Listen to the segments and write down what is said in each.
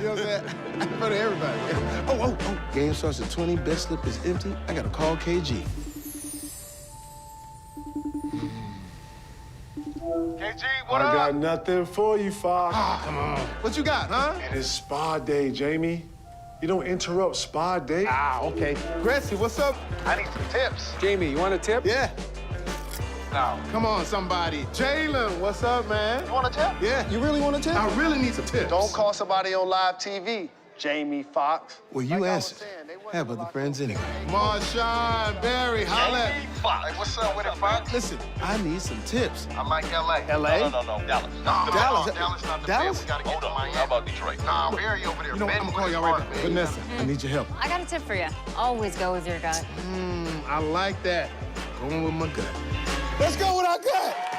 know what I'm saying? In front of everybody. Oh. Game starts at 20, bet slip is empty. I gotta call KG. KG, what up? I got nothing for you, Fox. Ah, come on. What you got, huh? It is spa day, Jamie. You don't interrupt spa day. Okay. Gracie, what's up? I need some tips. Jamie, you want a tip? Yeah. No. Come on, somebody. Jalen, what's up, man? You want a tip? Yeah. You really want a tip? I really need some tips. Don't call somebody on live TV, Jamie Foxx. Well, you answered. Have other friends anyway. Marshawn, Barry, holla at Jamie Foxx. Hey, what's up with it, Fox? Listen, I need some tips. I'm like L.A. LA? No, Dallas. Dallas? Dallas not the Dallas? best. We gotta get to Miami. How about Detroit? Nah, Barry over there. You know what? I'm gonna call y'all right back. Vanessa, I need your help. I got a tip for you. Always go with your gut. I like that. Going with my gut. Let's go with our gut.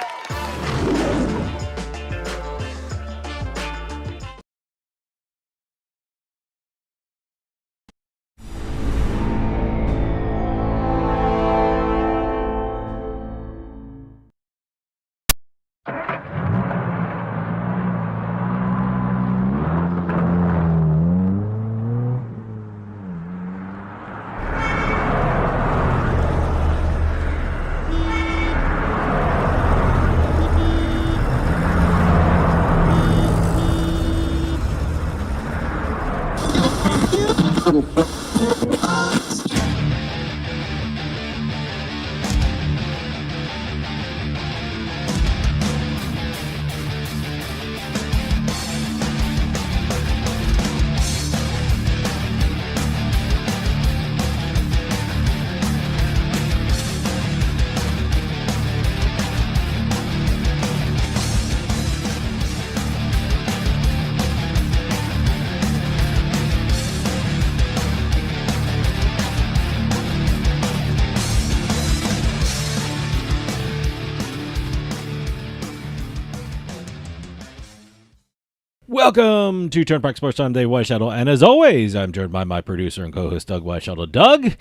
Welcome to Turnpike Sports. I'm Dave Weischadle, and as always, I'm joined by my producer and co-host, Doug Weischadle. Doug,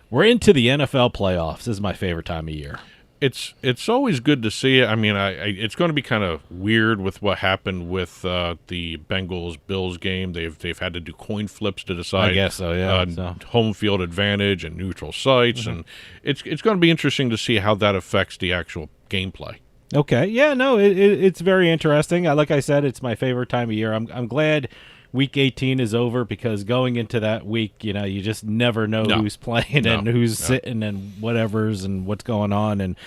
we're into the NFL playoffs. This is my favorite time of year. It's always good to see it. I mean, it's going to be kind of weird with what happened with the Bengals-Bills game. They've had to do coin flips to decide. I guess so, yeah. Home field advantage and neutral sites, and it's going to be interesting to see how that affects the actual gameplay. Okay, yeah, no, it's very interesting. Like I said, it's my favorite time of year. I'm glad Week 18 is over because going into that week, you just never know who's playing and who's sitting and whatever's and what's going on. And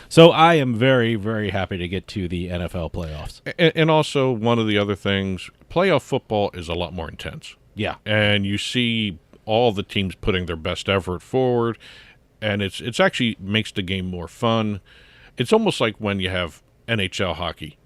so I am very, very happy to get to the NFL playoffs. And also, one of the other things, playoff football is a lot more intense. Yeah. And you see all the teams putting their best effort forward, and it's actually makes the game more fun. It's almost like when you have NHL hockey.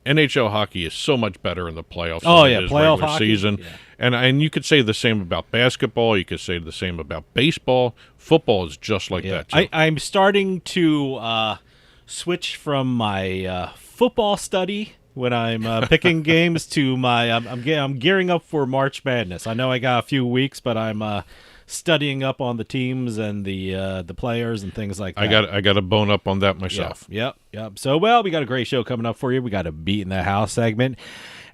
NHL hockey is so much better in the playoffs than it is playoff regular hockey. season. Yeah. And you could say the same about basketball. You could say the same about baseball. Football is just like that, too. I'm starting to switch from my football study when I'm picking games to my I'm gearing up for March Madness. I know I got a few weeks, but I'm studying up on the teams and the players and things like that. I got a bone up on that myself. Yep. So, we got a great show coming up for you. We got a Beatin The House segment.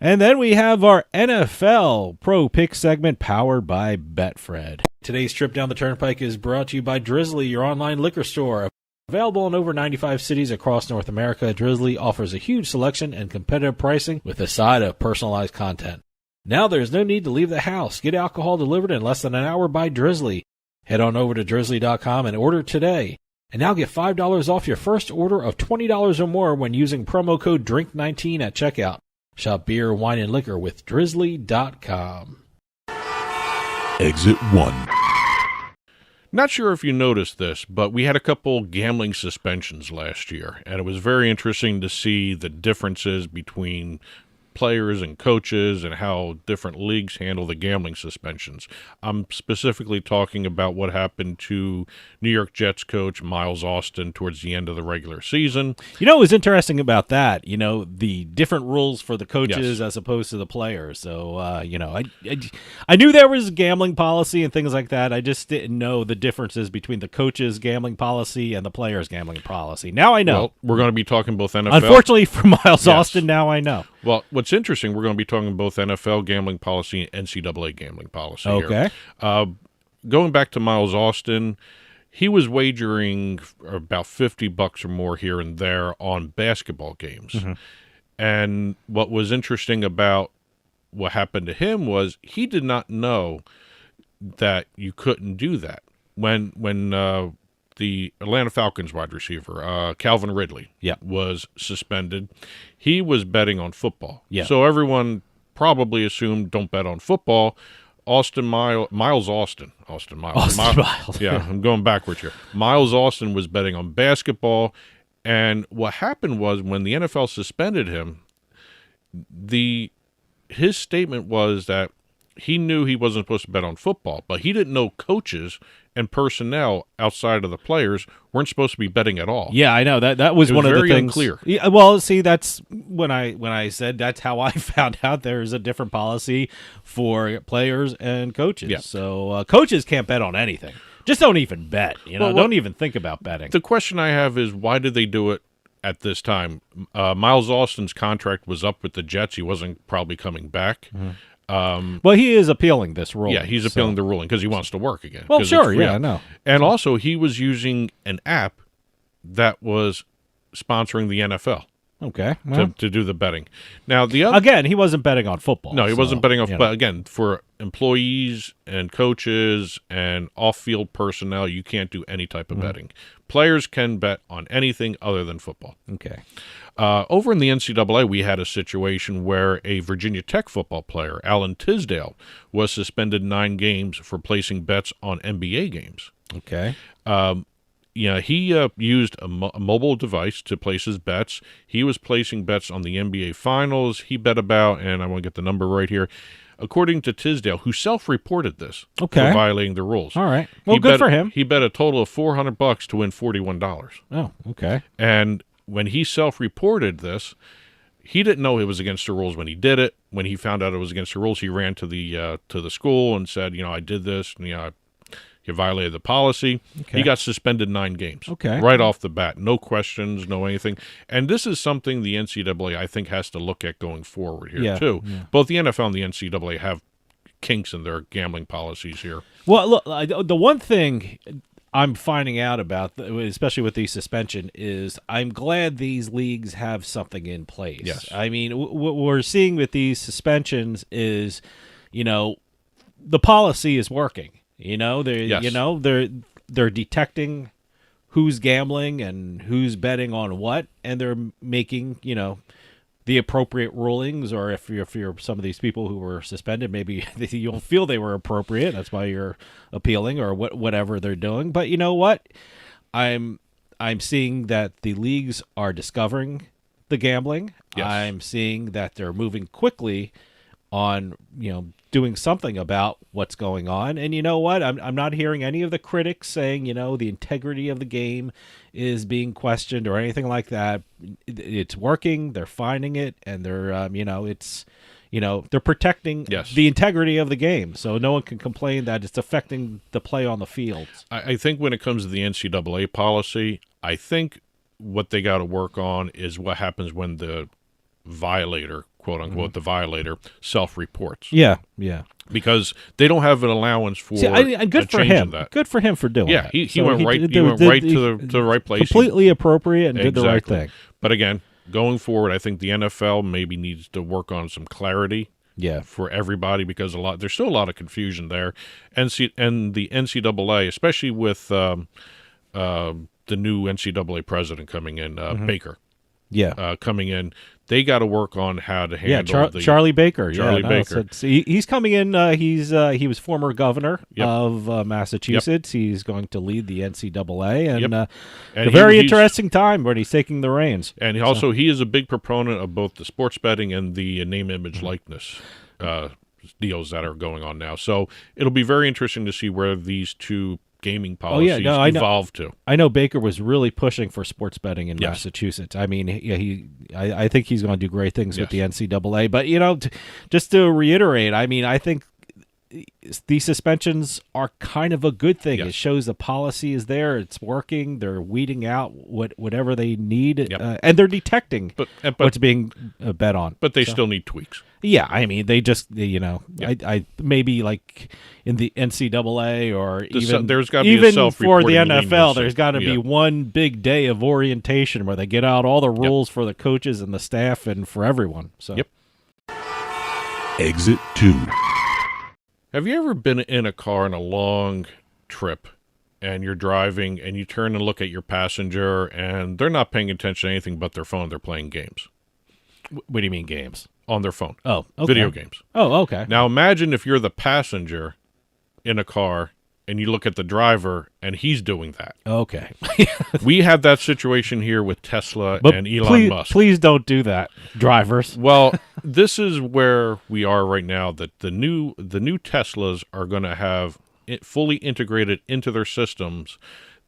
And then we have our NFL Pro Pick segment powered by Betfred. Today's trip down the Turnpike is brought to you by Drizzly, your online liquor store. Available in over 95 cities across North America, Drizzly offers a huge selection and competitive pricing with a side of personalized content. Now there's no need to leave the house. Get alcohol delivered in less than an hour by Drizzly. Head on over to drizzly.com and order today. And now get $5 off your first order of $20 or more when using promo code DRINK19 at checkout. Shop beer, wine, and liquor with drizzly.com. Exit 1. Not sure if you noticed this, but we had a couple gambling suspensions last year, and it was very interesting to see the differences between players and coaches and how different leagues handle the gambling suspensions. I'm specifically talking about what happened to New York Jets coach Miles Austin towards the end of the regular season. What was interesting about that, the different rules for the coaches as opposed to the players. So, I knew there was gambling policy and things like that. I just didn't know the differences between the coaches' gambling policy and the players' gambling policy. Now I know. Well, we're going to be talking both NFL. Unfortunately for Miles Austin, now I know. Well, what's interesting, we're going to be talking both NFL gambling policy and NCAA gambling policy Okay. here. Going back to Miles Austin, he was wagering about $50 or more here and there on basketball games. Mm-hmm. And what was interesting about what happened to him was he did not know that you couldn't do that. When the Atlanta Falcons wide receiver, Calvin Ridley, was suspended, he was betting on football. Yeah. So everyone probably assumed don't bet on football. Miles Austin. Yeah, I'm going backwards here. Miles Austin was betting on basketball, and what happened was when the NFL suspended him, his statement was that he knew he wasn't supposed to bet on football, but he didn't know coaches and personnel outside of the players weren't supposed to be betting at all. Yeah, I know that was one of the very things. Unclear. Yeah, well, see, that's when I said that's how I found out there's a different policy for players and coaches. Yeah. So coaches can't bet on anything. Just don't even bet. Don't even think about betting. The question I have is why did they do it at this time? Miles Austin's contract was up with the Jets. He wasn't probably coming back. Well, he is appealing this ruling. Yeah, he's appealing the ruling because he wants to work again. Well, 'Cause sure, it's free. yeah, I know. And also, he was using an app that was sponsoring the NFL Okay. Well, to do the betting. Now, the other again, he wasn't betting on football. no, he wasn't betting off. you know. But again, for employees and coaches and off-field personnel, you can't do any type of betting. Players can bet on anything other than football. Okay. Over in the NCAA, we had a situation where a Virginia Tech football player, Alan Tisdale, was suspended 9 games for placing bets on NBA games. Okay. He used a mobile device to place his bets. He was placing bets on the NBA Finals. He bet about, and I want to get the number right here, according to Tisdale, who self-reported this for violating the rules. All right. Well, good for him. He bet a total of $400 to win $41. Oh, okay. And when he self-reported this, he didn't know it was against the rules when he did it. When he found out it was against the rules, he ran to the school and said, I did this, and he violated the policy. Okay. He got suspended 9 games. Okay. Right off the bat. No questions, no anything. And this is something the NCAA, I think, has to look at going forward here, too. Yeah. Both the NFL and the NCAA have kinks in their gambling policies here. Well, look, the one thing I'm finding out about, especially with the suspension, is I'm glad these leagues have something in place. Yes. I mean, what we're seeing with these suspensions is, the policy is working. They're detecting who's gambling and who's betting on what, and they're making, the appropriate rulings. Or if you're some of these people who were suspended, maybe you don't feel they were appropriate. That's why you're appealing or whatever they're doing. But you know what? I'm seeing that the leagues are discovering the gambling. Yes. I'm seeing that they're moving quickly on, doing something about what's going on. And you know what? I'm not hearing any of the critics saying, the integrity of the game is being questioned or anything like that. It's working. They're finding it, and they're, they're protecting the integrity of the game. So no one can complain that it's affecting the play on the field. I think when it comes to the NCAA policy, I think what they got to work on is what happens when the violator, quote unquote, the violator self-reports. Yeah. Because they don't have an allowance for good for him. that. Good for him for doing that. He went right to the right place. Completely appropriate and did the right thing. But again, going forward, I think the NFL maybe needs to work on some clarity. Yeah. For everybody, because there's still a lot of confusion there, and the NCAA, especially with the new NCAA president coming in, Baker. Yeah. Coming in, they got to work on how to handle Charlie Baker. Baker. He's coming in. He was former governor of Massachusetts. Yep. He's going to lead the NCAA, and a very interesting time when he's taking the reins. And he is a big proponent of both the sports betting and the name, image, likeness deals that are going on now. So it'll be very interesting to see where these two gaming policies evolve to. I know Baker was really pushing for sports betting in Massachusetts. I mean, I think he's going to do great things with the NCAA. But just to reiterate, I mean, I think these suspensions are kind of a good thing. Yes. It shows the policy is there. It's working. They're weeding out whatever they need, and they're detecting what's being bet on. But they still need tweaks. Yeah, I mean, they just, I maybe like in the NCAA or there's got to be a even for the self-reporting NFL, leniency. there's got to be one big day of orientation where they get out all the rules for the coaches and the staff and for everyone. So. Yep. Exit 2. Have you ever been in a car on a long trip and you're driving and you turn and look at your passenger and they're not paying attention to anything but their phone? They're playing games. What do you mean games? On their phone. Oh, okay. Video games. Oh, okay. Now imagine if you're the passenger in a car and you look at the driver and he's doing that. Okay. We had that situation here with Tesla and Elon please, Musk. Please don't do that, drivers. Well, this is where we are right now, that the new Teslas are going to have it fully integrated into their systems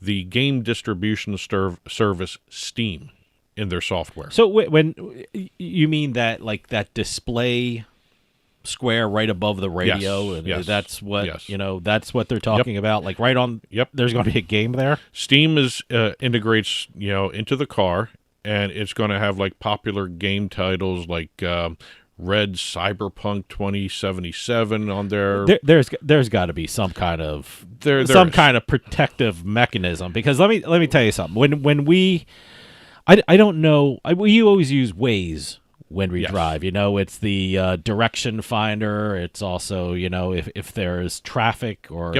the game distribution service Steam in their software. So when you mean that, like that display square right above the radio, and that's what that's what they're talking about, like right on. There's going to be a game there. Steam is integrates into the car, and it's going to have like popular game titles like Red Cyberpunk 2077 on there. There's got to be some kind of kind of protective mechanism, because let me tell you something. When we I don't know, we always use Waze when we drive. It's the direction finder. It's also, if there's traffic or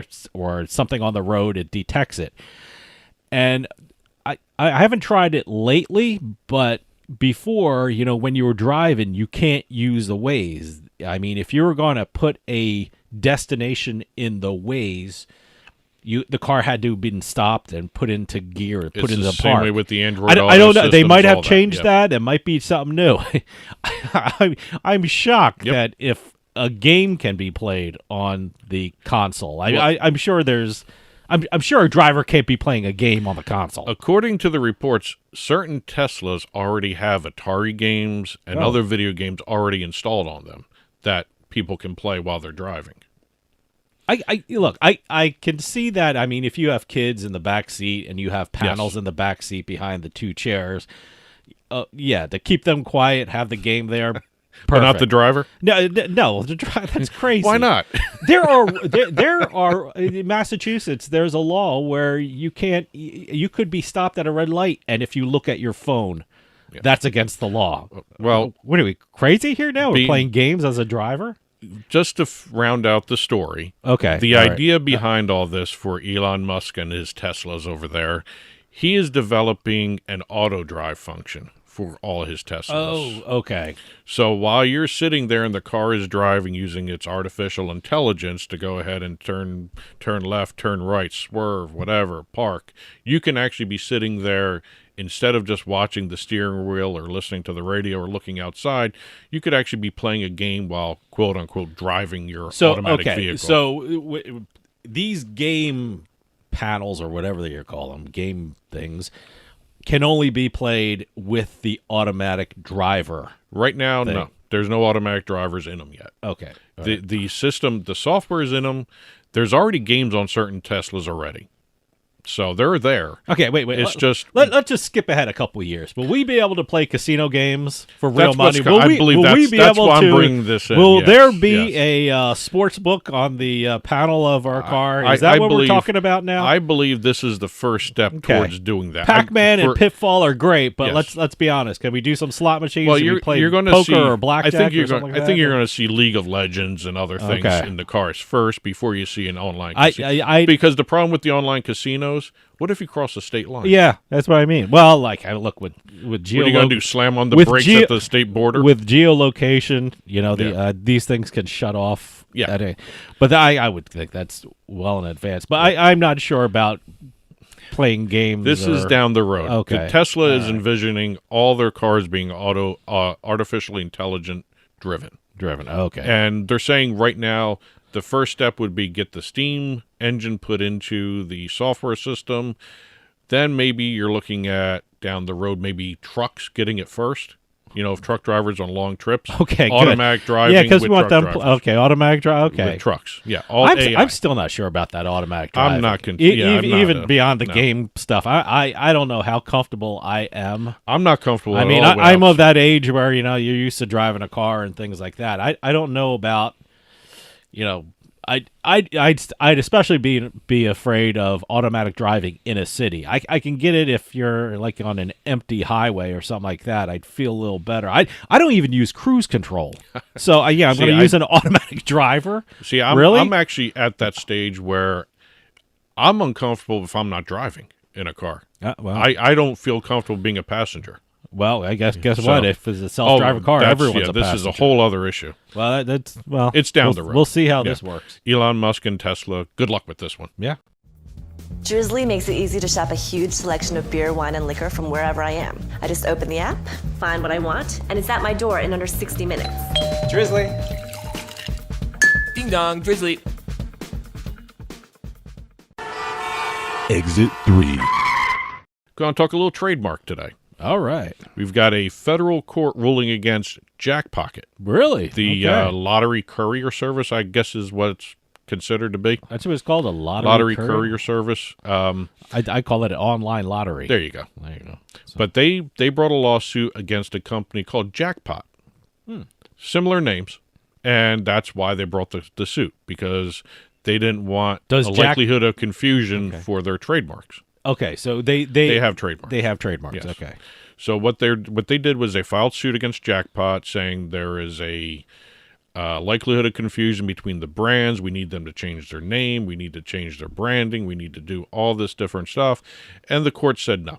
something on the road, it detects it. And I haven't tried it lately, but before, when you were driving, you can't use the Waze. I mean, if you were going to put a destination in the Waze, the car had to have been stopped and put into gear and put into the park. Same way with the Android. I don't know. They might have changed that. It might be something new. I'm shocked that if a game can be played on the console, I'm sure I'm sure a driver can't be playing a game on the console. According to the reports, certain Teslas already have Atari games and other video games already installed on them that people can play while they're driving. I can see that. I mean, if you have kids in the back seat and you have panels in the back seat behind the two chairs, to keep them quiet, have the game there. But not the driver? No, the driver. That's crazy. Why not? There are in Massachusetts. There's a law where you could be stopped at a red light, and if you look at your phone, that's against the law. Well, what are we crazy here now? We're playing games as a driver. Just to round out the story, the idea behind all this for Elon Musk and his Teslas over there, he is developing an auto drive function for all his Teslas. Oh, okay. So while you're sitting there and the car is driving using its artificial intelligence to go ahead and turn left, turn right, swerve, whatever, park, you can actually be sitting there. Instead of just watching the steering wheel or listening to the radio or looking outside, you could actually be playing a game while, quote-unquote, driving your automatic vehicle. So these game panels, or whatever you call them, game things, can only be played with the automatic driver. Right now, no. There's no automatic drivers in them yet. Okay. The system, the software is in them. There's already games on certain Teslas already. So they're there. Okay, wait. It's let's just skip ahead a couple of years. Will we be able to play casino games for real money? I believe that's why I'm bringing this in. Will there be a sports book on the panel of our car? Is that what we're talking about now? I believe this is the first step towards doing that. Pac-Man and Pitfall are great, but let's be honest. Can we do some slot machines? Well, you're going to poker see or blackjack. I think you're going to see League of Legends and other things in the cars first before you see an online casino. Because the problem with the online casinos, what if you cross the state line? Yeah, that's what I mean. Well, like I look with geo. What are you going to do? Slam on the brakes at the state border? With geolocation, these things can shut off. Yeah, but I would think that's well in advance. But I'm not sure about playing games. This is down the road. Okay, Tesla is envisioning all their cars being artificially intelligent driven. Okay, and they're saying right now, the first step would be get the steam engine put into the software system. Then maybe you're looking at down the road, maybe trucks getting it first. Of truck drivers on long trips. Okay, automatic good. driving. Yeah, because we with want truck them. drivers. Okay, automatic drive. Okay, with trucks. Yeah, all I'm, AI. I'm still not sure about that automatic drive. I'm not. Even beyond the game stuff, I don't know how comfortable I am. I'm not comfortable. I mean, I'm of that age where you're used to driving a car and things like that. I don't know about, I'd especially be afraid of automatic driving in a city. I can get it if you're like on an empty highway or something like that. I'd feel a little better. I don't even use cruise control. So I'm going to use an automatic driver. See, I'm actually at that stage where I'm uncomfortable if I'm not driving in a car. Well, I don't feel comfortable being a passenger. Well, I guess what? If it's a self-driving car, everyone's a passenger. This is a whole other issue. Well, it's down the road. We'll see how this works. Elon Musk and Tesla, good luck with this one. Yeah. Drizzly makes it easy to shop a huge selection of beer, wine, and liquor from wherever I am. I just open the app, find what I want, and it's at my door in under 60 minutes. Drizzly. Ding dong, Drizzly. Exit 3. Going to talk a little trademark today. All right. We've got a federal court ruling against Jackpocket. Really? The lottery courier service, I guess, is what it's considered to be. That's what it's called, a lottery courier service. I call it an online lottery. There you go. So. But they brought a lawsuit against a company called Jackpot. Similar names, and that's why they brought the suit, because they didn't want likelihood of confusion for their trademarks. Okay, so they have trademarks. They have trademarks. Yes. Okay. So what they did was they filed suit against Jackpot, saying there is a likelihood of confusion between the brands. We need them to change their name. We need to change their branding. We need to do all this different stuff. And the court said no.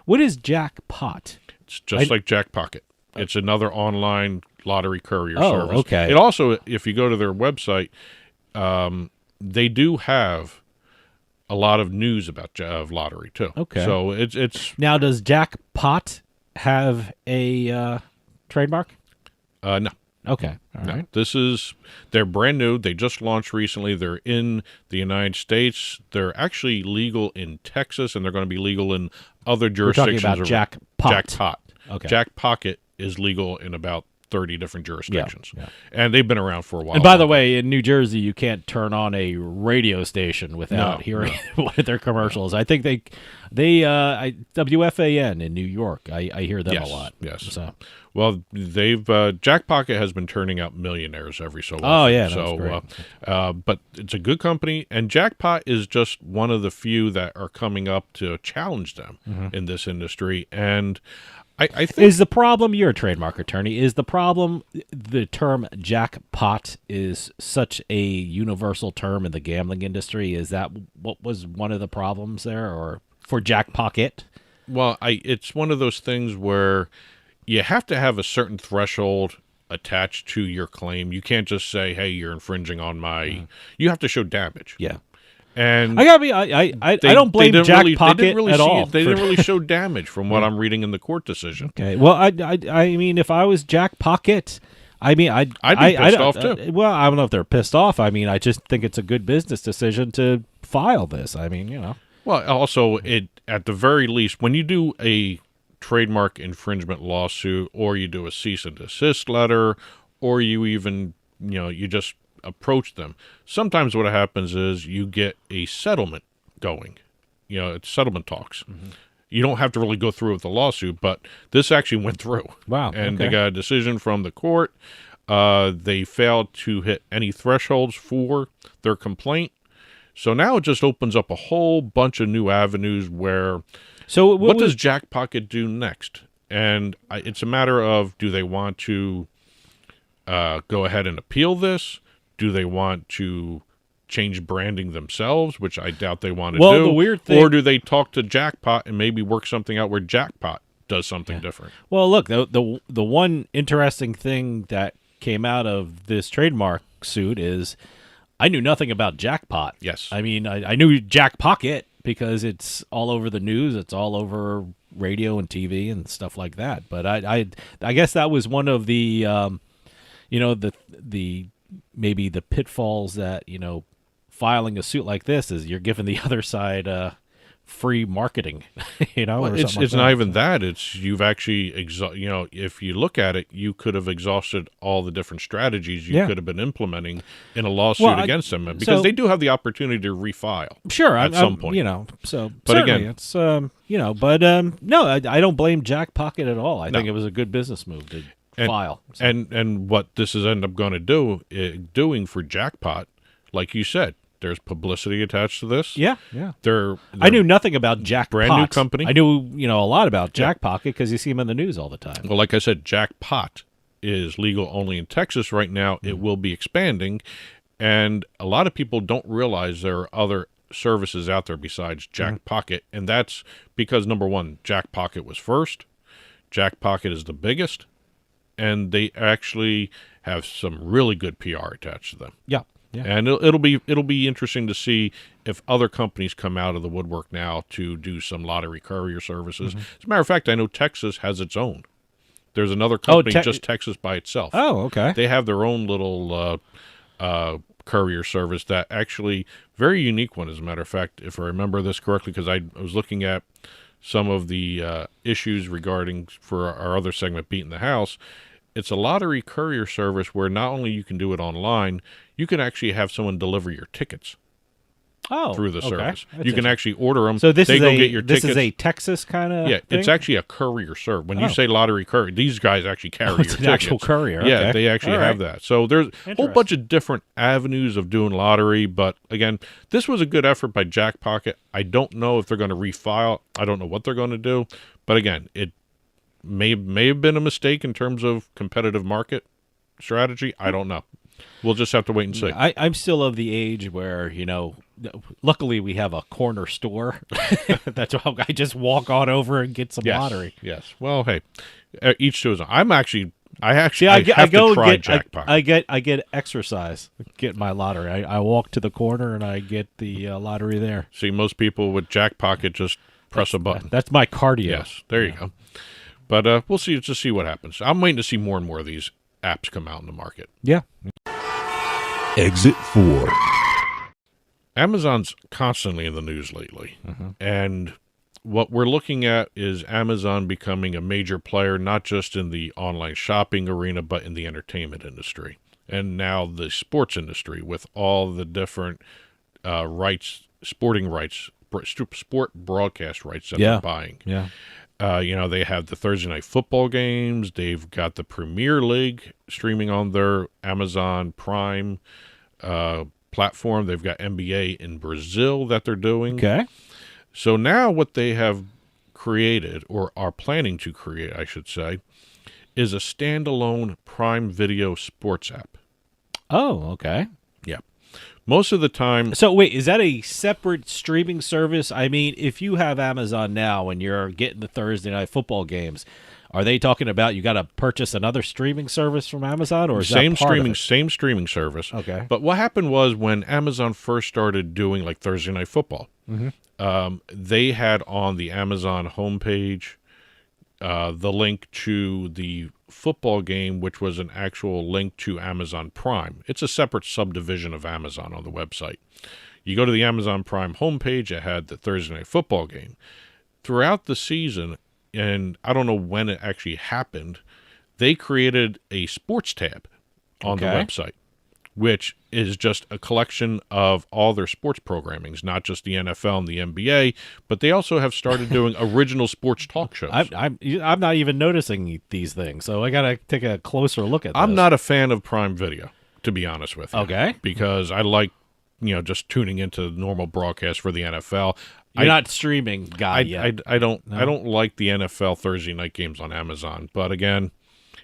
What is Jackpot? It's just like Jackpocket. It's another online lottery courier service. Okay. It also, if you go to their website, they do have a lot of news about lottery too. Okay. So it's now, does Jackpot have a trademark? No. Okay. All right. They're brand new. They just launched recently. They're in the United States. They're actually legal in Texas, and they're going to be legal in other jurisdictions. We're talking about Jackpot. Jackpot. Okay. Jackpocket is legal in about 30 different jurisdictions. Yeah. And they've been around for a while. And by the way, in New Jersey, you can't turn on a radio station without hearing one of their commercials. I think they WFAN in New York, I hear them a lot. Yes. So. Well, they've Jackpocket has been turning out millionaires every so often. Oh yeah, so great. But it's a good company, and Jackpot is just one of the few that are coming up to challenge them in this industry. And I think is the problem, you're a trademark attorney, is the problem the term jackpot is such a universal term in the gambling industry? Is that what was one of the problems there, or for Jackpocket? Well, it's one of those things where you have to have a certain threshold attached to your claim. You can't just say, hey, you're infringing on my you have to show damage. Yeah. And I gotta be. I don't blame Jackpocket at all. They didn't really show damage from what I'm reading in the court decision. Okay. Well, I mean, if I was Jackpocket, I mean, I'd be pissed off too. Well, I don't know if they're pissed off. I mean, I just think it's a good business decision to file this. I mean, Well, also, at the very least, when you do a trademark infringement lawsuit, or you do a cease and desist letter, or you even you just approach them, sometimes what happens is you get a settlement going. It's settlement talks. You don't have to really go through with the lawsuit, but this actually went through. Wow. And they got a decision from the court. They failed to hit any thresholds for their complaint. So now it just opens up a whole bunch of new avenues where what does Jackpocket do next? And it's a matter of, do they want to go ahead and appeal this? Do they want to change branding themselves, which I doubt they want to do? Well, the weird thing, or do they talk to Jackpot and maybe work something out where Jackpot does something different? Well, look, the one interesting thing that came out of this trademark suit is I knew nothing about Jackpot. Yes. I mean, I knew Jackpocket because it's all over the news. It's all over radio and TV and stuff like that. But I guess that was one of the, the maybe the pitfalls that, filing a suit like this is you're giving the other side free marketing, Well, or it's something like not that. even that. It's you've actually if you look at it, you could have exhausted all the different strategies you could have been implementing in a lawsuit against them, because they do have the opportunity to refile. Sure, at some point, So, but certainly again, it's no, I don't blame Jackpocket at all. I think it was a good business move to file. So. And what this is end up going to doing for Jackpot, like you said, there's publicity attached to this. Yeah. They're I knew nothing about Jackpot. Brand new company. I knew a lot about Jackpocket because you see them in the news all the time. Well, like I said, Jackpot is legal only in Texas right now. It will be expanding, and a lot of people don't realize there are other services out there besides Jackpocket, and that's because, number one, Jackpocket was first. Jackpocket is the biggest, and they actually have some really good PR attached to them. Yeah. Yeah. And it'll be interesting to see if other companies come out of the woodwork now to do some lottery courier services. As a matter of fact, I know Texas has its own. There's another company, just Texas by itself. Oh, okay. They have their own little courier service that actually very unique one. As a matter of fact, if I remember this correctly, because I was looking at some of the issues regarding for our other segment, Beatin The House. It's a lottery courier service where not only you can do it online, you can actually have someone deliver your tickets through the service. You can actually order them. So this tickets. is a Texas kind of thing? It's actually a courier service. When you say lottery courier, these guys actually carry your it's tickets. an actual courier. Yeah, Okay. they actually have that. So there's a whole bunch of different avenues of doing lottery. But again, this was a good effort by Jackpocket. I don't know if they're going to refile. I don't know what they're going to do. But again, it may have been a mistake in terms of competitive market strategy. I don't know. We'll just have to wait and see. I'm still of the age where, luckily we have a corner store. That's how I just walk on over and get some lottery. Yes. Well, hey, each to his own. I have to try Jackpot. I get exercise, get my lottery. I walk to the corner and I get the lottery there. See, most people with Jackpocket just press a button. That's my cardio. Yes, there you go. But we'll see what happens. I'm waiting to see more and more of these apps come out in the market. Yeah. Exit 4. Amazon's constantly in the news lately. And what we're looking at is Amazon becoming a major player, not just in the online shopping arena, but in the entertainment industry. And now the sports industry with all the different sporting rights, sport broadcast rights that they're buying. Yeah. They have the Thursday night football games. They've got the Premier League streaming on their Amazon Prime platform. They've got NBA in Brazil that they're doing. Okay. So now what they have created, or are planning to create, I should say, is a standalone Prime Video sports app. Oh, okay. Yeah. Most of the time... So wait, is that a separate streaming service? I mean, if you have Amazon now and you're getting the Thursday night football games, are they talking about you got to purchase another streaming service from Amazon, or is same that part streaming of it? same streaming service? Okay. But what happened was when Amazon first started doing like Thursday night football, they had on the Amazon homepage the link to the football game, which was an actual link to Amazon Prime. It's a separate subdivision of Amazon on the website. You go to the Amazon Prime homepage, it had the Thursday night football game. Throughout the season, and I don't know when it actually happened, they created a sports tab on the website, which is just a collection of all their sports programmings, not just the NFL and the NBA, but they also have started doing original sports talk shows. I'm not even noticing these things, so I got to take a closer look at this. I'm not a fan of Prime Video, to be honest with you. Okay. Because I like, just tuning into the normal broadcast for the NFL. You're not streaming guy yet. I don't like the NFL Thursday night games on Amazon, but again,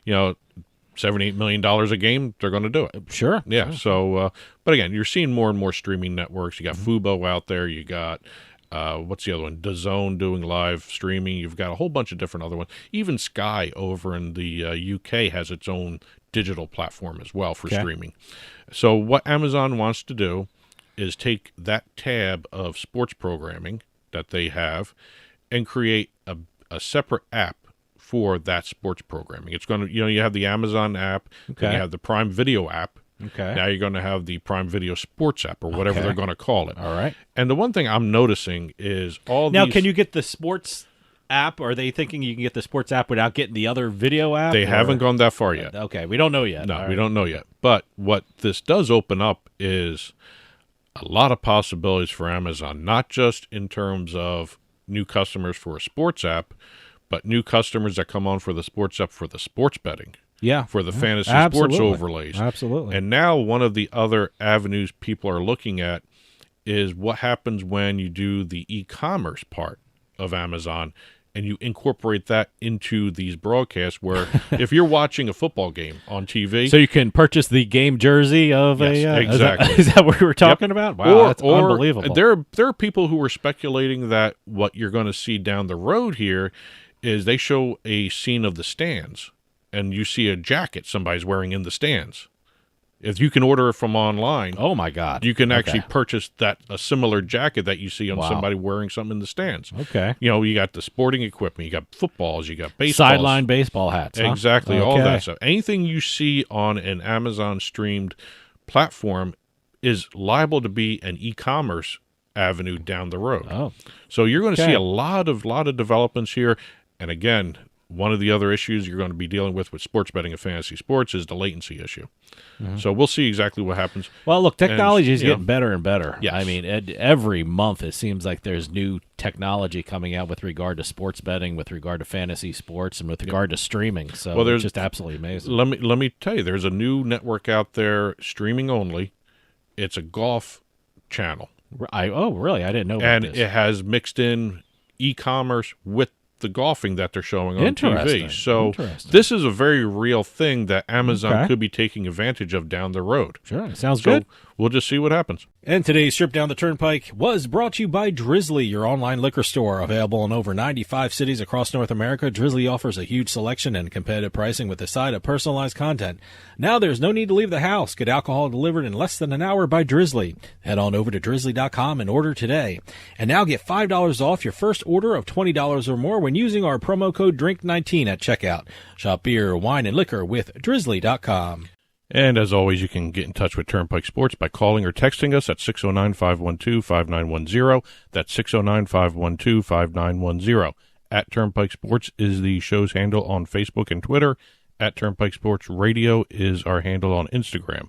$78 million a game, they're going to do it. Sure. Yeah. So, but again, you're seeing more and more streaming networks. You got Fubo out there. You got, what's the other one? DAZN doing live streaming. You've got a whole bunch of different other ones. Even Sky over in the UK has its own digital platform as well for streaming. So what Amazon wants to do is take that tab of sports programming that they have and create a separate app for that sports programming. It's going to, you have the Amazon app, and you have the Prime Video app, Okay. Now you're going to have the Prime Video Sports app or whatever they're going to call it. All right. And the one thing I'm noticing is now, can you get the sports app? Or are they thinking you can get the sports app without getting the other video app? They haven't gone that far yet. Okay, we don't know yet. No, we don't know yet. But what this does open up is a lot of possibilities for Amazon, not just in terms of new customers for a sports app, but new customers that come on for the sports app for the sports betting. Yeah. For the fantasy Absolutely. sports overlays. Absolutely. And now one of the other avenues people are looking at is what happens when you do the e-commerce part of Amazon and you incorporate that into these broadcasts where if you're watching a football game on TV. So you can purchase the game jersey of exactly. Is that what we were talking about? Wow, that's unbelievable. There are people who are speculating that what you're going to see down the road here is they show a scene of the stands and you see a jacket somebody's wearing in the stands. If you can order it from online, oh my God, you can actually purchase a similar jacket that you see on somebody wearing something in the stands. Okay, you got the sporting equipment, you got footballs, you got baseballs, sideline baseball hats, exactly, all that stuff. Anything you see on an Amazon streamed platform is liable to be an e-commerce avenue down the road. Oh, so you're going to see a lot of developments here, and again. One of the other issues you're going to be dealing with sports betting and fantasy sports is the latency issue. Mm-hmm. So we'll see exactly what happens. Well, look, technology is getting better and better. Yes. I mean, every month it seems like there's new technology coming out with regard to sports betting, with regard to fantasy sports, and with regard to streaming. So it's just absolutely amazing. Let me tell you, there's a new network out there, streaming only. It's a golf channel. Oh, really? I didn't know about this. And it has mixed in e-commerce with the golfing that they're showing on TV. So this is a very real thing that Amazon could be taking advantage of down the road. Sure, sounds good. We'll just see what happens. And today's trip down the Turnpike was brought to you by Drizzly, your online liquor store. Available in over 95 cities across North America, Drizzly offers a huge selection and competitive pricing with a side of personalized content. Now there's no need to leave the house. Get alcohol delivered in less than an hour by Drizzly. Head on over to drizzly.com and order today. And now get $5 off your first order of $20 or more when using our promo code DRINK19 at checkout. Shop beer, wine, and liquor with drizzly.com. And as always, you can get in touch with Turnpike Sports by calling or texting us at 609-512-5910. That's 609-512-5910. At Turnpike Sports is the show's handle on Facebook and Twitter. At Turnpike Sports Radio is our handle on Instagram.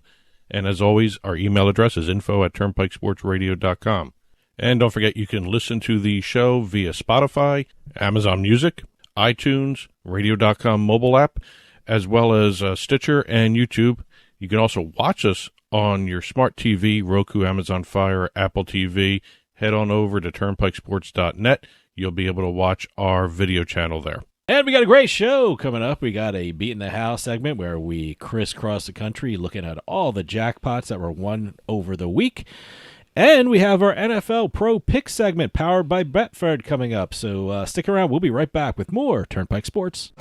And as always, our email address is info@turnpikesportsradio.com. And don't forget, you can listen to the show via Spotify, Amazon Music, iTunes, radio.com mobile app, as well as Stitcher and YouTube. You can also watch us on your smart TV, Roku, Amazon Fire, Apple TV. Head on over to turnpikesports.net. You'll be able to watch our video channel there. And we got a great show coming up. We got a Beatin the House segment where we crisscross the country looking at all the jackpots that were won over the week. And we have our NFL Pro Pick segment powered by Betfred coming up. So stick around. We'll be right back with more Turnpike Sports.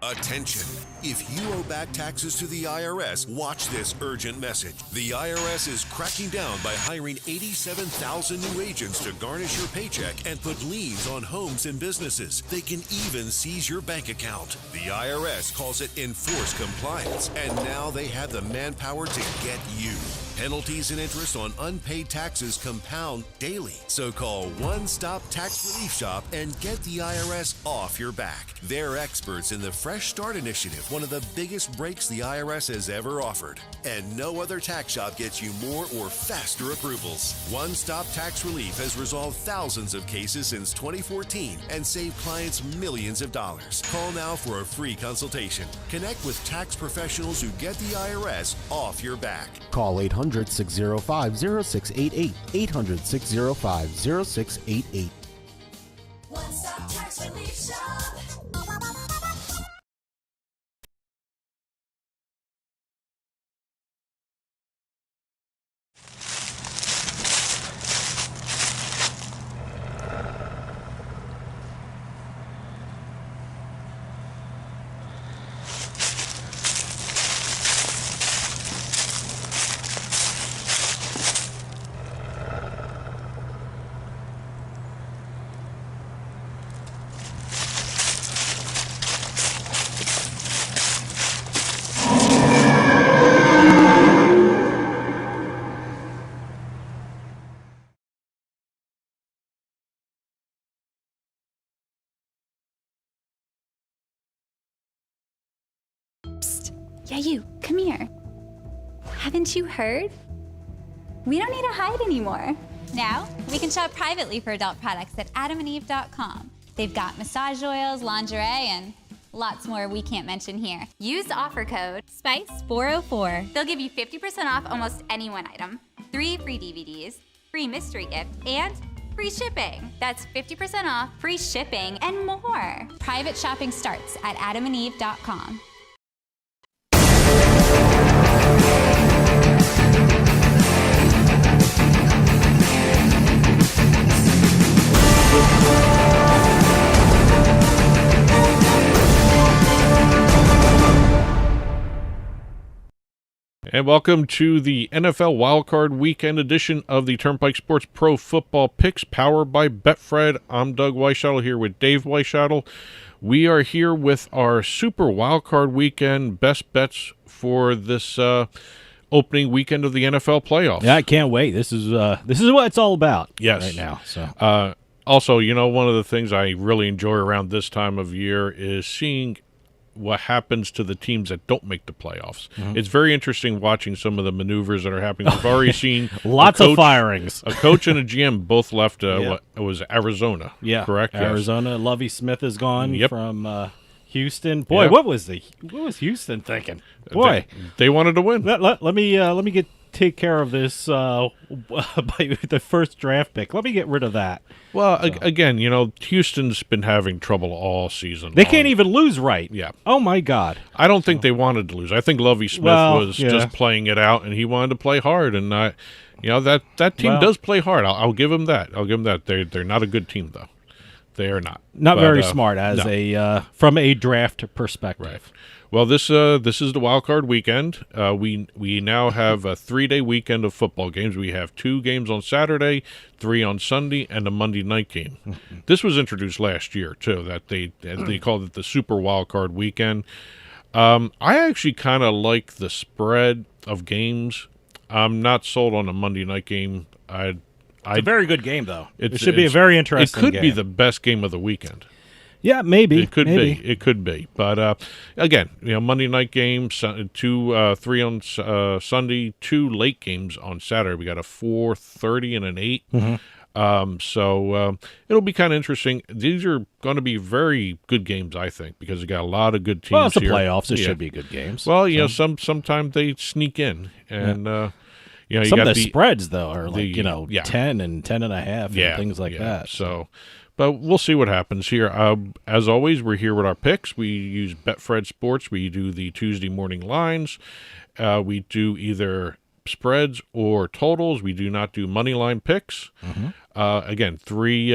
Attention. If you owe back taxes to the IRS, watch this urgent message. The IRS is cracking down by hiring 87,000 new agents to garnish your paycheck and put liens on homes and businesses. They can even seize your bank account. The IRS calls it enforced compliance, and now they have the manpower to get you. Penalties and interest on unpaid taxes compound daily. So call One Stop Tax Relief Shop and get the IRS off your back. They're experts in the Fresh Start Initiative, one of the biggest breaks the IRS has ever offered. And no other tax shop gets you more or faster approvals. One Stop Tax Relief has resolved thousands of cases since 2014 and saved clients millions of dollars. Call now for a free consultation. Connect with tax professionals who get the IRS off your back. Call 800-605-0688. 800-605-0688. One Stop Tax Relief Shop. Yeah, you, come here. Haven't you heard? We don't need to hide anymore. Now, we can shop privately for adult products at adamandeve.com. They've got massage oils, lingerie, and lots more we can't mention here. Use the offer code SPICE404. They'll give you 50% off almost any one item, 3 free DVDs, free mystery gift, and free shipping. That's 50% off, free shipping, and more. Private shopping starts at adamandeve.com. And welcome to the NFL Wildcard Weekend edition of the Turnpike Sports Pro Football Picks, powered by Betfred. I'm Doug Weischadle here with Dave Weischadle. We are here with our Super Wildcard Weekend best bets for this opening weekend of the NFL playoffs. Yeah, I can't wait. This is what it's all about. Yes. Right now. So also, you know, one of the things I really enjoy around this time of year is seeing what happens to the teams that don't make the playoffs. Mm-hmm. It's very interesting watching some of the maneuvers that are happening. We've already seen lots of firings. A coach and a GM both left. What it was Arizona? Yeah, correct. Arizona. Yes. Lovie Smith is gone from Houston. Boy, Yep. what was Houston thinking? Boy, they wanted to win. Let me take care of this by the first draft pick. Let me get rid of that. Well, again, you know, Houston's been having trouble all season. They can't even lose right. Yeah. Oh my God. I don't think they wanted to lose. I think Lovie Smith was just playing it out, and he wanted to play hard. And that team does play hard. I'll give him that. They're not a good team though. They are not. Not very smart from a draft perspective. Right. Well, this is the wild card weekend. We now have a 3-day weekend of football games. We have 2 games on Saturday, 3 on Sunday, and a Monday night game. This was introduced last year too. That they called it the Super Wild Card Weekend. I actually kind of like the spread of games. I'm not sold on a Monday night game. It's a very good game though. It should be a very interesting game. It could be the best game of the weekend. Yeah, maybe. It could be. It could be. But, again, you know, Monday night games, 3 on Sunday, 2 late games on Saturday. We got a 4:30 and an 8. So it'll be kind of interesting. These are going to be very good games, I think, because you got a lot of good teams. Well, it's the here. playoffs. It should be good games. Well, you know, sometimes they sneak in. And, you know, some of the spreads, though, are like, 10 and 10.5 and things like that. So... But we'll see what happens here. As always, we're here with our picks. We use Betfred Sports. We do the Tuesday morning lines. We do either spreads or totals. We do not do money line picks. Again, three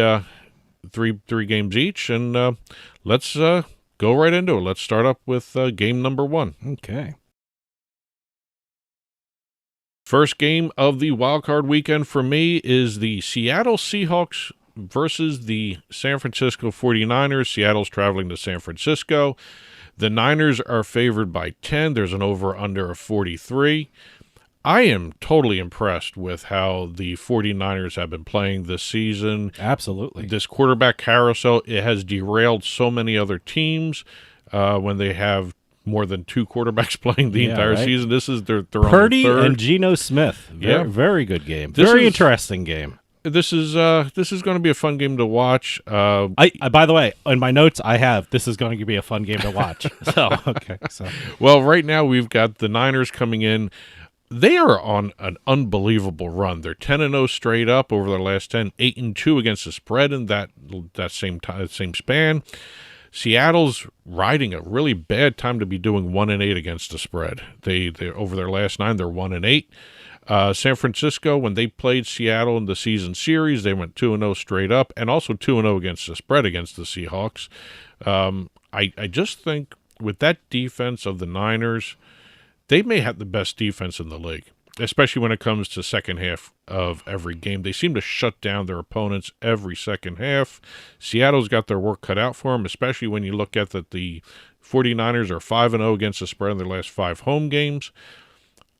games each, and let's go right into it. Let's start up with game number 1. Okay. First game of the wild card weekend for me is the Seattle Seahawks versus the San Francisco 49ers. Seattle's traveling to San Francisco. The Niners are favored by 10. There's an over-under of 43. I am totally impressed with how the 49ers have been playing this season. Absolutely. This quarterback carousel, it has derailed so many other teams when they have more than 2 quararterbacks playing the entire season. This is their Purdy on their third. and Geno Smith. Very good game. Interesting game. This is going to be a fun game to watch. I by the way, in my notes I have this is going to be a fun game to watch. Well, right now we've got the Niners coming in. They are on an unbelievable run. They're 10-0 straight up over their last 10, 8-2 against the spread in that same span. Seattle's riding a really bad time to be doing 1-8 against the spread. They over their last 9, they're 1-8. San Francisco, when they played Seattle in the season series, they went 2-0 straight up, and also 2-0 against the spread against the Seahawks. I just think with that defense of the Niners, they may have the best defense in the league, especially when it comes to second half of every game. They seem to shut down their opponents every second half. Seattle's got their work cut out for them, especially when you look at that the 49ers are 5-0 against the spread in their last 5 home games.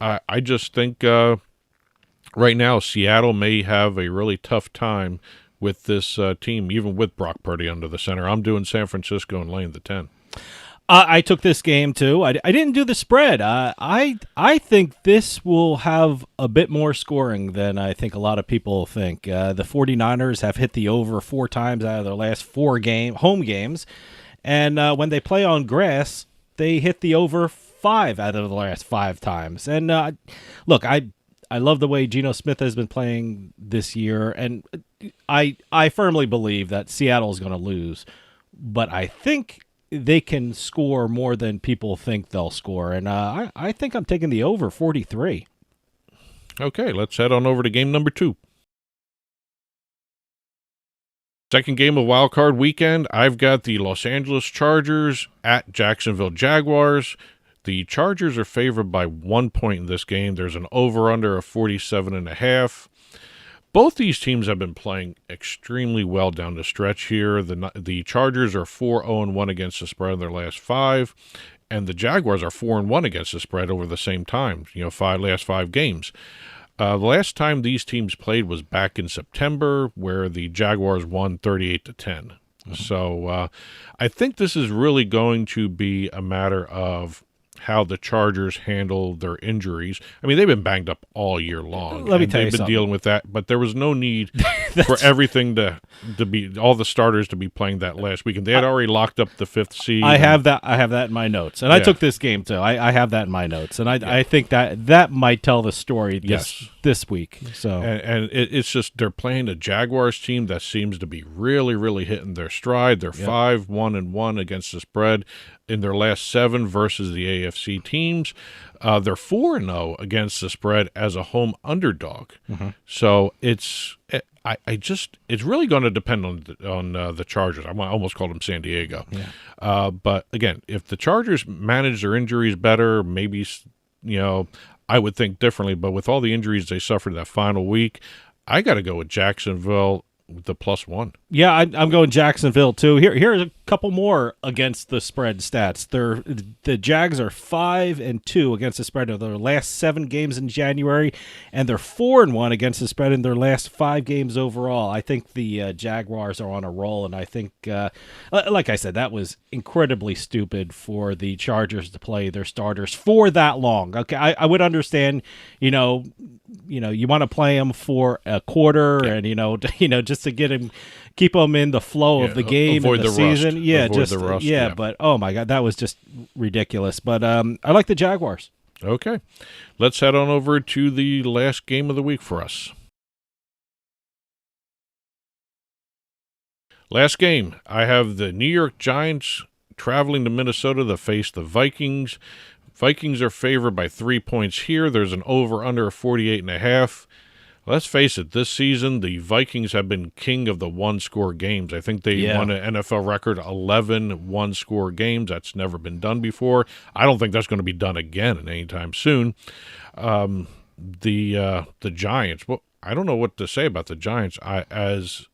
I just think right now Seattle may have a really tough time with this team, even with Brock Purdy under the center. I'm doing San Francisco and laying the 10. I took this game too. I didn't do the spread. I think this will have a bit more scoring than I think a lot of people think. The 49ers have hit the over 4 times out of their last 4 home games. And when they play on grass, they hit the over 5 out of the last 5 times. And look, I love the way Geno Smith has been playing this year. And I firmly believe that Seattle is going to lose. But I think they can score more than people think they'll score. And I think I'm taking the over 43. Okay, let's head on over to game number 2. Second game of Wild Card Weekend, I've got the Los Angeles Chargers at Jacksonville Jaguars. The Chargers are favored by 1 point in this game. There's an over-under of 47.5. Both these teams have been playing extremely well down the stretch here. The Chargers are 4-0-1 against the spread in their last 5, and the Jaguars are 4-1 against the spread over the same time, last 5 games. The last time these teams played was back in September, where the Jaguars won 38-10. Mm-hmm. So I think this is really going to be a matter of how the Chargers handle their injuries. I mean, they've been banged up all year long. Let me tell you something. They've been dealing with that, but there was no need for everything to be all the starters to be playing that last weekend. They had already locked up the 5th seed. I have that in my notes, and I took this game too. I have that in my notes, and I think that might tell the story this week. So and it's just they're playing a Jaguars team that seems to be really, really hitting their stride. They're 5-1-1 against the spread in their last 7 versus the AFC teams. They're 4-0 against the spread as a home underdog. Mm-hmm. So it's really going to depend on the Chargers. I almost called them San Diego. Yeah. But again, if the Chargers manage their injuries better, maybe I would think differently. But with all the injuries they suffered that final week, I got to go with Jacksonville with the +1. Yeah, I'm going Jacksonville too. Here's a couple more against the spread stats. The Jags are 5-2 against the spread of their last 7 games in January, and they're 4-1 against the spread in their last 5 games overall. I think the Jaguars are on a roll, and I think, like I said, that was incredibly stupid for the Chargers to play their starters for that long. Okay, I would understand, you want to play them for a quarter, and just to keep them in the flow of the game and the season. Rust. But oh my God, that was just ridiculous. But I like the Jaguars. Okay, let's head on over to the last game of the week for us. Last game, I have the New York Giants traveling to Minnesota to face the Vikings. Vikings are favored by 3 points here. There's an over-under of 48.5. Let's face it, this season, the Vikings have been king of the one-score games. I think they won an NFL record 11 one-score games. That's never been done before. I don't think that's going to be done again anytime soon. The Giants, well, I don't know what to say about the Giants. As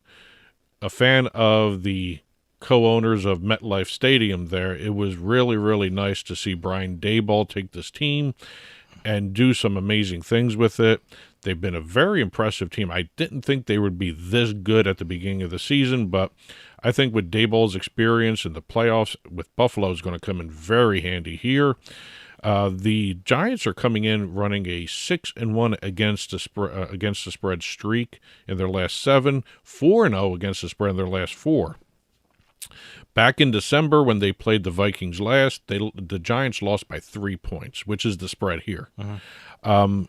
a fan of the co-owners of MetLife Stadium there, it was really, really nice to see Brian Daboll take this team and do some amazing things with it. They've been a very impressive team. I didn't think they would be this good at the beginning of the season, but I think with Daboll's experience in the playoffs with Buffalo is going to come in very handy here. The Giants are coming in running a 6-1 against the spread streak in their last 7, 4-0 against the spread in their last 4. Back in December when they played the Vikings last, the Giants lost by 3 points, which is the spread here. Uh-huh.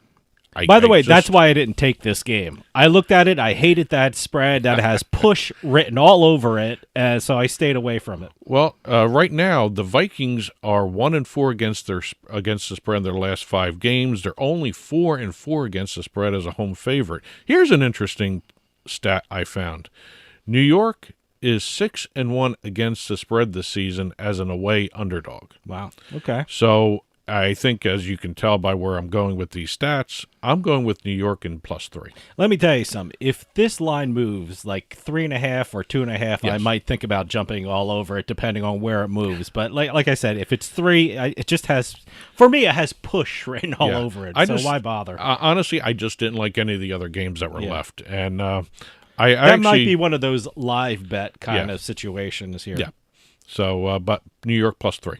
By the way, that's why I didn't take this game. I looked at it. I hated that spread that has push written all over it, so I stayed away from it. Well, right now, the Vikings are 1-4 against the spread in their last 5 games. They're only 4-4 against the spread as a home favorite. Here's an interesting stat I found. New York is 6-1 against the spread this season as an away underdog. Wow. Okay. So I think, as you can tell by where I'm going with these stats, I'm going with New York in +3. Let me tell you something. If this line moves like 3.5 or 2.5, yes, I might think about jumping all over it, depending on where it moves. But like I said, if it's 3, it just has, for me, it has push written all over it. So why bother? Honestly, I just didn't like any of the other games that were left, and that might be one of those live bet kind of situations here. Yeah. So, but New York +3.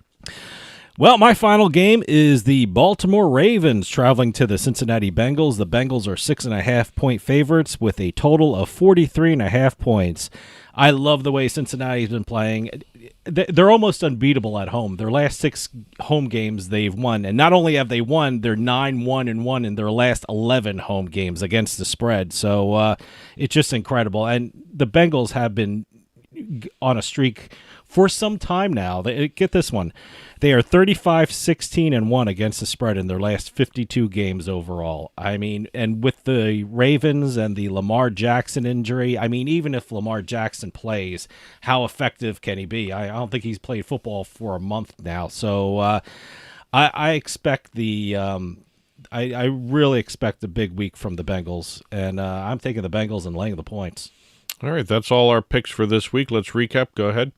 Well, my final game is the Baltimore Ravens traveling to the Cincinnati Bengals. The Bengals are 6.5-point favorites with a total of 43.5 points. I love the way Cincinnati's been playing. They're almost unbeatable at home. Their last 6 home games they've won, and not only have they won, they're 9-1-1 in their last 11 home games against the spread. So it's just incredible. And the Bengals have been on a streak for some time now. Get this one. They are 35-16-1 against the spread in their last 52 games overall. I mean, and with the Ravens and the Lamar Jackson injury, I mean, even if Lamar Jackson plays, how effective can he be? I don't think he's played football for a month now. So I expect I really expect a big week from the Bengals, and I'm taking the Bengals and laying the points. All right, that's all our picks for this week. Let's recap. Go ahead.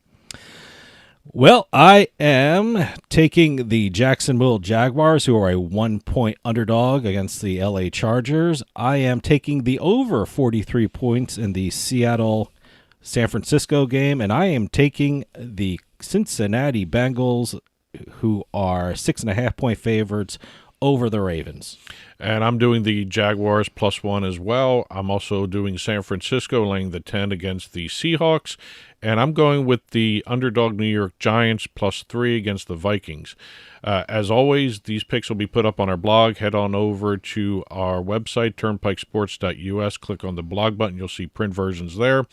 Well, I am taking the Jacksonville Jaguars, who are a 1-point underdog against the LA Chargers. I am taking the over 43 points in the Seattle-San Francisco game, and I am taking the Cincinnati Bengals, who are 6.5-point favorites, over the Ravens. And I'm doing the Jaguars +1 as well. I'm also doing San Francisco laying the 10 against the Seahawks. And I'm going with the underdog New York Giants +3 against the Vikings. As always, these picks will be put up on our blog. Head on over to our website, turnpikesports.us. Click on the blog button. You'll see print versions there.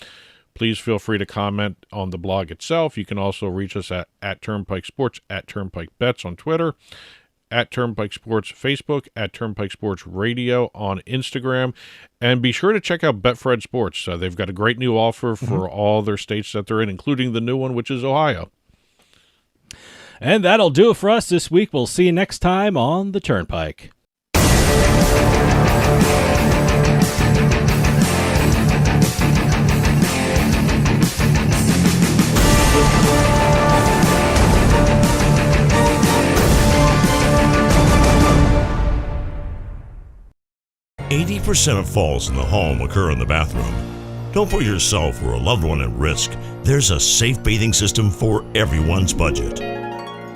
Please feel free to comment on the blog itself. You can also reach us at Turnpike Sports, at Turnpike Bets on Twitter, at Turnpike Sports Facebook, at Turnpike Sports Radio on Instagram. And be sure to check out Betfred Sports. They've got a great new offer for all their states that they're in, including the new one, which is Ohio. And that'll do it for us this week. We'll see you next time on the Turnpike. 80% of falls in the home occur in the bathroom. Don't put yourself or a loved one at risk. There's a safe bathing system for everyone's budget.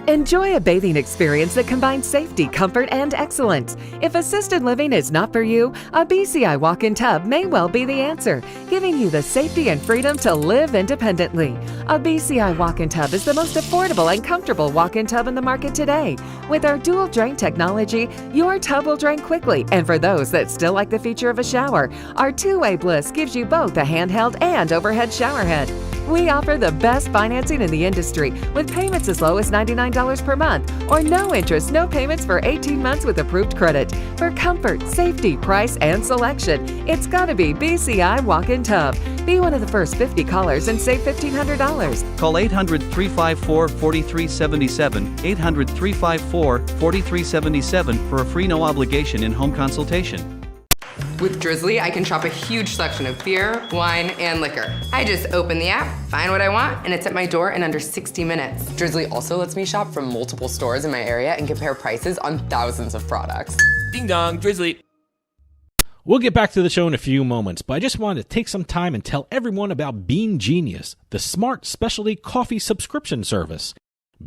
Enjoy a bathing experience that combines safety, comfort, and excellence. If assisted living is not for you, a BCI walk-in tub may well be the answer, giving you the safety and freedom to live independently. A BCI walk-in tub is the most affordable and comfortable walk-in tub in the market today. With our dual drain technology, your tub will drain quickly, and for those that still like the feature of a shower, our two-way bliss gives you both a handheld and overhead shower head. We offer the best financing in the industry with payments as low as $99 per month or no interest, no payments for 18 months with approved credit. For comfort, safety, price, and selection, it's got to be BCI Walk-In Tub. Be one of the first 50 callers and save $1,500. Call 800-354-4377, 800-354-4377 for a free no obligation in-home consultation. With Drizzly, I can shop a huge selection of beer, wine, and liquor. I just open the app, find what I want, and it's at my door in under 60 minutes. Drizzly also lets me shop from multiple stores in my area and compare prices on thousands of products. Ding dong, Drizzly. We'll get back to the show in a few moments, but I just wanted to take some time and tell everyone about Bean Genius, the smart specialty coffee subscription service.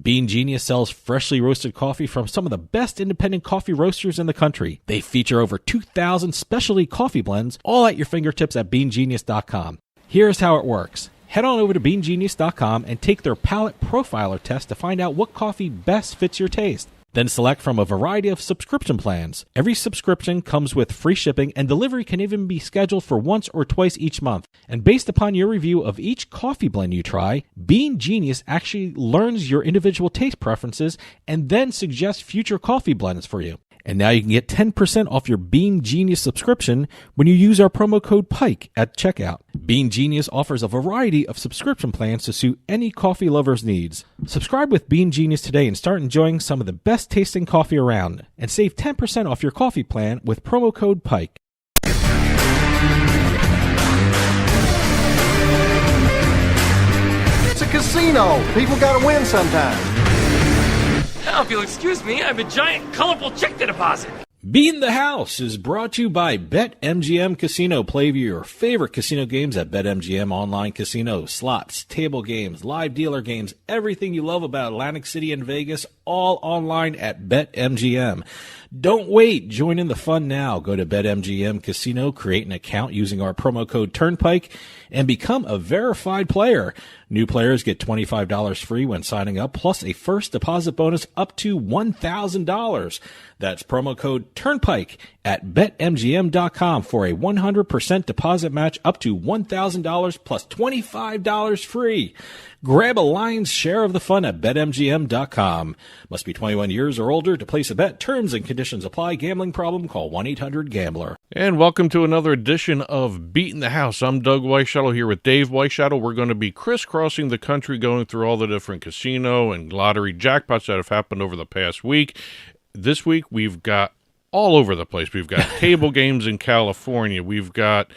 Bean Genius sells freshly roasted coffee from some of the best independent coffee roasters in the country. They feature over 2,000 specialty coffee blends, all at your fingertips at beangenius.com. Here's how it works. Head on over to beangenius.com and take their palate profiler test to find out what coffee best fits your taste. Then select from a variety of subscription plans. Every subscription comes with free shipping, and delivery can even be scheduled for once or twice each month. And based upon your review of each coffee blend you try, Bean Genius actually learns your individual taste preferences and then suggests future coffee blends for you. And now you can get 10% off your Bean Genius subscription when you use our promo code PIKE at checkout. Bean Genius offers a variety of subscription plans to suit any coffee lover's needs. Subscribe with Bean Genius today and start enjoying some of the best tasting coffee around. And save 10% off your coffee plan with promo code PIKE. It's a casino. People gotta win sometime. Now, if you'll excuse me, I have a giant, colorful check to deposit. Beatin The House is brought to you by BetMGM Casino. Play your favorite casino games at BetMGM Online Casino. Slots, table games, live dealer games, everything you love about Atlantic City and Vegas, all online at BetMGM. Don't wait. Join in the fun now. Go to BetMGM Casino, create an account using our promo code Turnpike, and become a verified player. New players get $25 free when signing up, plus a first deposit bonus up to $1,000. That's promo code Turnpike at BetMGM.com for a 100% deposit match up to $1,000 plus $25 free. Grab a lion's share of the fun at BetMGM.com. Must be 21 years or older to place a bet. Terms and conditions apply. Gambling problem? Call 1-800-GAMBLER. And welcome to another edition of Beatin The House. I'm Doug Weischadle here with Dave Weischadle. We're going to be crisscrossing the country going through all the different casino and lottery jackpots that have happened over the past week. This week we've got all over the place. We've got table games in California. We've got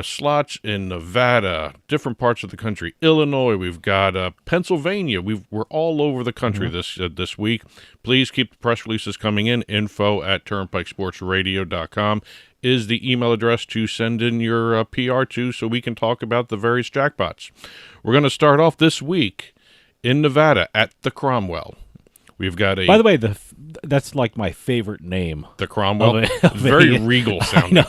slots in Nevada, different parts of the country, Illinois. We've got Pennsylvania. We're all over the country this week. Please keep the press releases coming in. info@turnpikesportsradio.com is the email address to send in your PR to, so we can talk about the various jackpots. We're going to start off this week in Nevada at the Cromwell. We've got By the way, that's like my favorite name. The Cromwell. Very regal sounding. I know,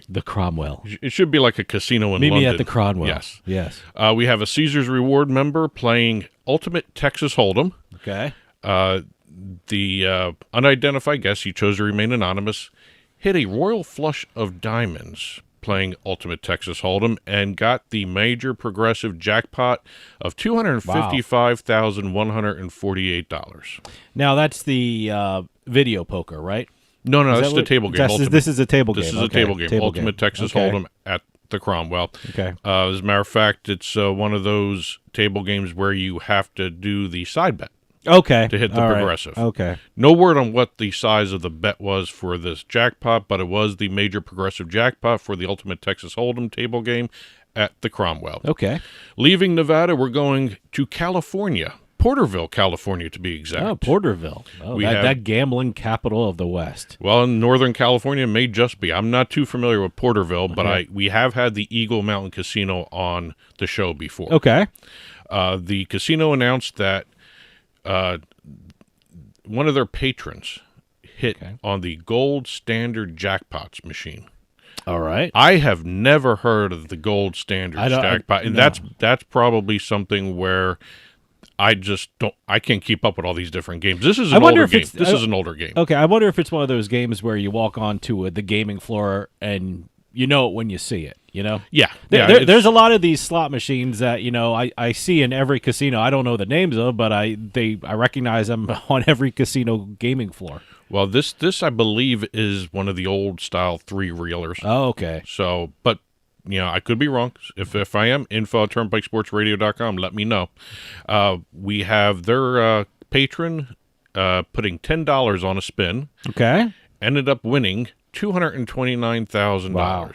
the Cromwell. It should be like a casino in Meet London. me at the Cromwell. Yes. We have a Caesars Reward member playing Ultimate Texas Hold'em. Okay. The unidentified guest, he chose to remain anonymous, hit a royal flush of diamonds playing Ultimate Texas Hold'em and got the major progressive jackpot of $255,148. Now, that's the video poker, right? No, that's the table game. This is a table game. This is a table game. Ultimate Texas Hold'em at the Cromwell. Okay. As a matter of fact, it's one of those table games where you have to do the side bet. Okay. To hit the progressive. Right. Okay. No word on what the size of the bet was for this jackpot, but it was the major progressive jackpot for the Ultimate Texas Hold'em table game at the Cromwell. Okay. Leaving Nevada, we're going to California. Porterville, California, to be exact. Oh, Porterville. Oh, that gambling capital of the West. Well, in Northern California, it may just be. I'm not too familiar with Porterville, but we have had the Eagle Mountain Casino on the show before. Okay. The casino announced that one of their patrons hit on the gold standard jackpots machine. All right. I have never heard of the gold standard jackpot, and that's probably something where I can't keep up with all these different games. This is an older game. This is an older game. Okay, I wonder if it's one of those games where you walk onto the gaming floor and you know it when you see it. You know? Yeah. There's a lot of these slot machines that, I see in every casino. I don't know the names of, but I recognize them on every casino gaming floor. Well, this I believe is one of the old style 3-reelers. Oh, okay. So, but I could be wrong. If I am, info@turnpikesportsradio.com, let me know. We have their patron putting $10 on a spin. Okay. Ended up winning $229,000. Wow.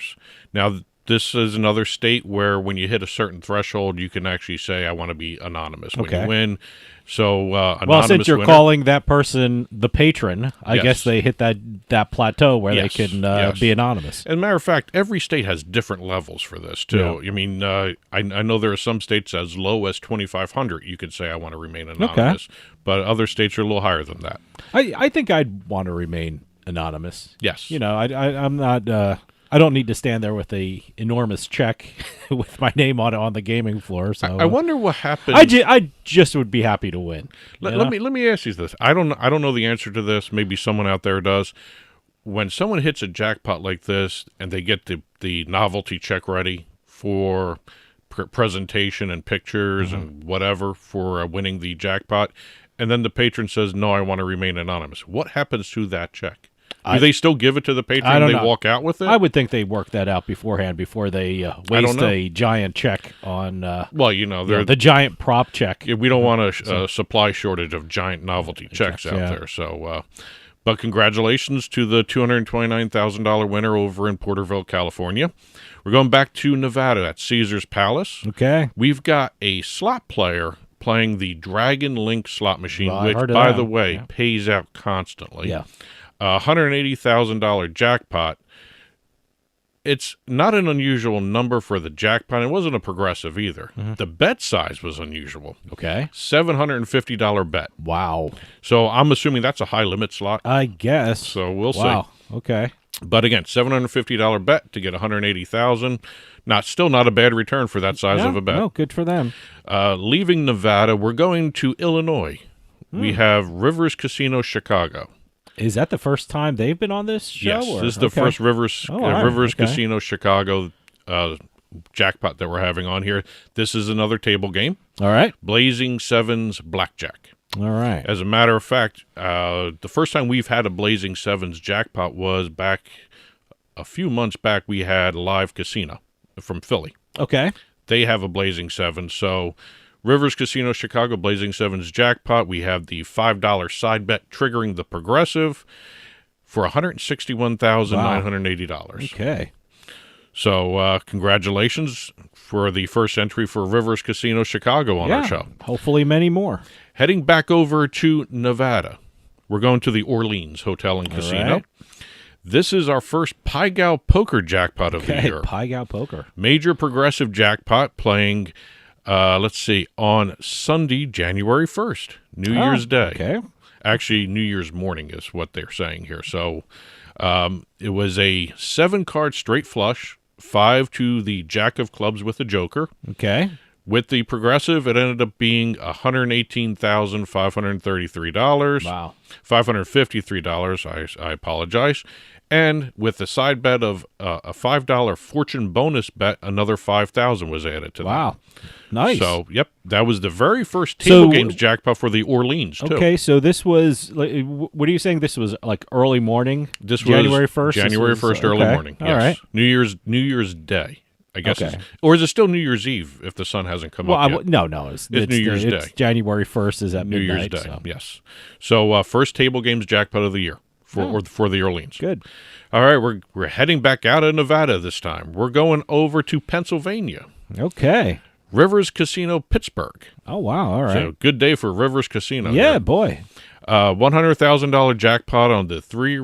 Now, this is another state where when you hit a certain threshold, you can actually say, I want to be anonymous when you win. So, anonymous since you're winner, calling that person the patron, I guess they hit that plateau where they can be anonymous. As a matter of fact, every state has different levels for this, too. Yeah. I mean, I know there are some states as low as 2,500. You could say, I want to remain anonymous. Okay. But other states are a little higher than that. I think I'd want to remain anonymous. Yes. I'm not... I don't need to stand there with a enormous check with my name on it on the gaming floor. So I wonder what happened. I just would be happy to win. Let me ask you this. I don't know the answer to this. Maybe someone out there does. When someone hits a jackpot like this and they get the novelty check ready for presentation and pictures and whatever for winning the jackpot, and then the patron says, "No, I want to remain anonymous." What happens to that check? Do they still give it to the patron and they walk out with it? I would think they work that out beforehand before they waste a giant check on the giant prop check. We don't want a supply shortage of giant novelty checks out there. So, but congratulations to the $229,000 winner over in Porterville, California. We're going back to Nevada at Caesars Palace. Okay. We've got a slot player playing the Dragon Link slot machine, which, by the way, pays out constantly. Yeah. $180,000 jackpot. It's not an unusual number for the jackpot. It wasn't a progressive either. The bet size was unusual. Okay. $750 bet. Wow. So I'm assuming that's a high limit slot. I guess. So we'll wow. see. Okay. But again, $750 bet to get $180,000. Still not a bad return for that size of a bet. No, good for them. Leaving Nevada, we're going to Illinois. We have Rivers Casino Chicago. Is that the first time they've been on this show? Yes, this is the first Rivers right. Casino Chicago jackpot that we're having on here. This is another table game. All right. Blazing Sevens Blackjack. All right. As a matter of fact, the first time we've had a Blazing Sevens jackpot was back a few months back. We had Live Casino from Philly. Okay. They have a Blazing Sevens. So Rivers Casino Chicago Blazing Sevens jackpot. We have the $5 side bet triggering the progressive for $161,980. Wow. Okay. So congratulations for the first entry for Rivers Casino Chicago on our show. Hopefully many more. Heading back over to Nevada, we're going to the Orleans Hotel and Casino. Right. This is our first Pai Gow Poker jackpot of the year. Pai Gow Poker. Major progressive jackpot playing, on Sunday, January 1st, New Year's Day. Okay. Actually, New Year's morning is what they're saying here. So it was a 7-card straight flush, 5 to the Jack of Clubs with the Joker. Okay. With the progressive, it ended up being $118,533. Wow. $553, I apologize. And with the side bet of a $5 fortune bonus bet, another $5,000 was added to that. Wow. Nice. So, yep, that was the very first table games jackpot for the Orleans, too. Okay, so this was, what are you saying? This was like early morning? This January was 1st? January 1st, early morning. Yes. All right. New Year's Day. I guess, Okay. Or is it still New Year's Eve if the sun hasn't come up yet? No. It's New Year's Day. January 1st is at New midnight. Year's Day, so. yes. So first table games jackpot of the year for the Orleans. Good. All right, we're heading back out of Nevada this time. We're going over to Pennsylvania. Okay. Rivers Casino Pittsburgh. Oh, wow. All right. So good day for Rivers Casino. Yeah, here. boy. $100,000 jackpot on the three